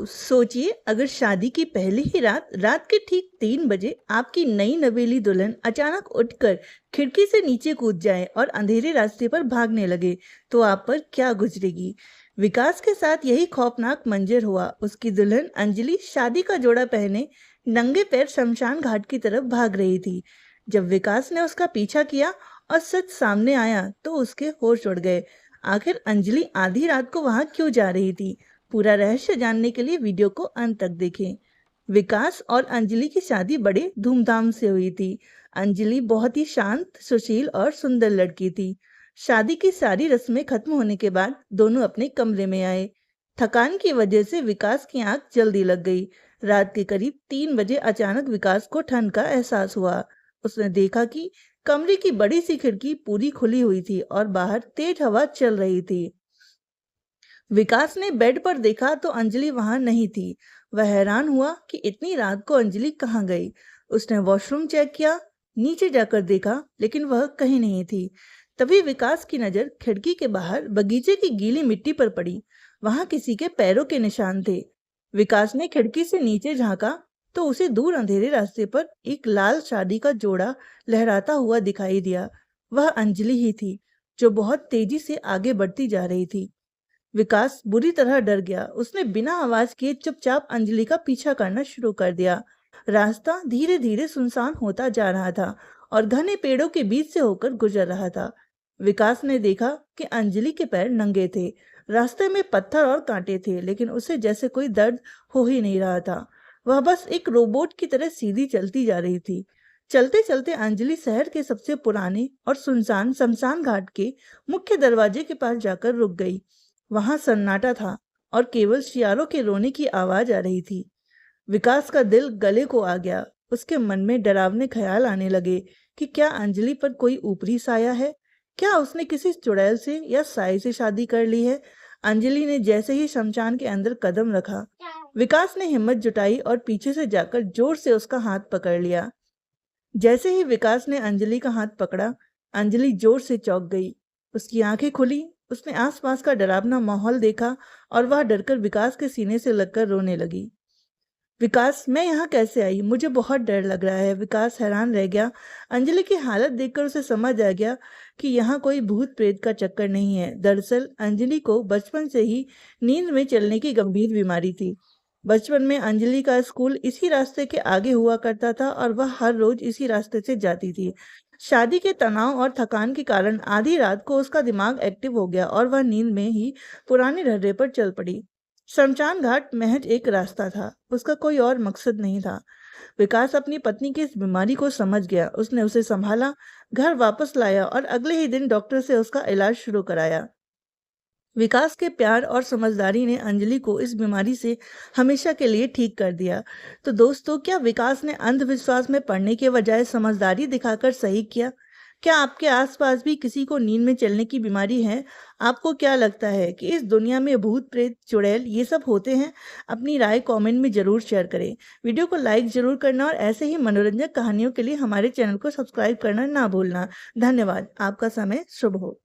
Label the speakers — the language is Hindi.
Speaker 1: सोचिए, अगर शादी की पहली ही रात के ठीक 3 बजे आपकी नई नवेली दुल्हन अचानक उठकर खिड़की से नीचे कूद जाए और अंधेरे रास्ते पर भागने लगे, तो आप पर क्या गुजरेगी। विकास के साथ यही खौफनाक मंजर हुआ। उसकी दुल्हन अंजलि शादी का जोड़ा पहने नंगे पैर शमशान घाट की तरफ भाग रही थी। जब विकास ने उसका पीछा किया और सच सामने आया तो उसके होश उड़ गए। आखिर अंजलि आधी रात को वहां क्यों जा रही थी? पूरा रहस्य जानने के लिए वीडियो को अंत तक देखें। विकास और अंजलि की शादी बड़े धूमधाम से हुई थी। अंजलि बहुत ही शांत, सुशील और सुंदर लड़की थी। शादी की सारी रस्में खत्म होने के बाद दोनों अपने कमरे में आए। थकान की वजह से विकास की आंख जल्दी लग गई। रात के करीब 3 बजे अचानक विकास को ठंड का एहसास हुआ। उसने देखा कि कमरे की बड़ी सी खिड़की पूरी खुली हुई थी और बाहर तेज हवा चल रही थी। विकास ने बेड पर देखा तो अंजलि वहां नहीं थी। वह हैरान हुआ कि इतनी रात को अंजलि कहाँ गई। उसने वॉशरूम चेक किया, नीचे जाकर देखा, लेकिन वह कहीं नहीं थी। तभी विकास की नजर खिड़की के बाहर बगीचे की गीली मिट्टी पर पड़ी। वहां किसी के पैरों के निशान थे। विकास ने खिड़की से नीचे झांका तो उसे दूर अंधेरे रास्ते पर एक लाल शादी का जोड़ा लहराता हुआ दिखाई दिया। वह अंजलि ही थी, जो बहुत तेजी से आगे बढ़ती जा रही थी। विकास बुरी तरह डर गया। उसने बिना आवाज किए चुपचाप अंजलि का पीछा करना शुरू कर दिया। रास्ता धीरे धीरे सुनसान होता जा रहा था और घने पेड़ों के बीच से होकर गुजर रहा था। विकास ने देखा कि अंजलि के पैर नंगे थे। रास्ते में पत्थर और कांटे थे, लेकिन उसे जैसे कोई दर्द हो ही नहीं रहा था। वह बस एक रोबोट की तरह सीधी चलती जा रही थी। चलते चलते अंजलि शहर के सबसे पुराने और सुनसान शमशान घाट के मुख्य दरवाजे के पास जाकर रुक गई। वहां सन्नाटा था और केवल शियारों के रोने की आवाज आ रही थी। विकास का दिल गले को आ गया। उसके मन में डरावने ख्याल आने लगे कि क्या अंजलि पर कोई ऊपरी साया है। क्या उसने किसी चुड़ैल से या साई से शादी कर ली है। अंजलि ने जैसे ही शमशान के अंदर कदम रखा, विकास ने हिम्मत जुटाई और पीछे से जाकर जोर से उसका हाथ पकड़ लिया। जैसे ही विकास ने अंजलि का हाथ पकड़ा, अंजलि जोर से चौंक गई। उसकी आंखें खुली। उसने आसपास का डरावना माहौल देखा और वह डरकर विकास के सीने से लगकर रोने लगी। विकास, मैं यहाँ कैसे आई? मुझे बहुत डर लग रहा है। विकास हैरान रह गया। अंजलि की हालत देखकर उसे समझ आ गया कि यहाँ कोई भूत प्रेत का चक्कर नहीं है। दरअसल अंजलि को बचपन से ही नींद में चलने की गंभीर बीमारी थी। बचपन में अंजलि का स्कूल इसी रास्ते के आगे हुआ करता था और वह हर रोज इसी रास्ते से जाती थी। शादी के तनाव और थकान के कारण आधी रात को उसका दिमाग एक्टिव हो गया और वह नींद में ही पुराने ढर्रे पर चल पड़ी। शमशान घाट महज एक रास्ता था, उसका कोई और मकसद नहीं था। विकास अपनी पत्नी की इस बीमारी को समझ गया। उसने उसे संभाला, घर वापस लाया और अगले ही दिन डॉक्टर से उसका इलाज शुरू कराया। विकास के प्यार और समझदारी ने अंजलि को इस बीमारी से हमेशा के लिए ठीक कर दिया। तो दोस्तों, क्या विकास ने अंधविश्वास में पड़ने के बजाय समझदारी दिखाकर सही किया? क्या आपके आसपास भी किसी को नींद में चलने की बीमारी है? आपको क्या लगता है कि इस दुनिया में भूत प्रेत चुड़ैल ये सब होते हैं? अपनी राय कमेंट में जरूर शेयर करें। वीडियो को लाइक जरूर करना और ऐसे ही मनोरंजक कहानियों के लिए हमारे चैनल को सब्सक्राइब करना ना भूलना। धन्यवाद। आपका समय शुभ हो।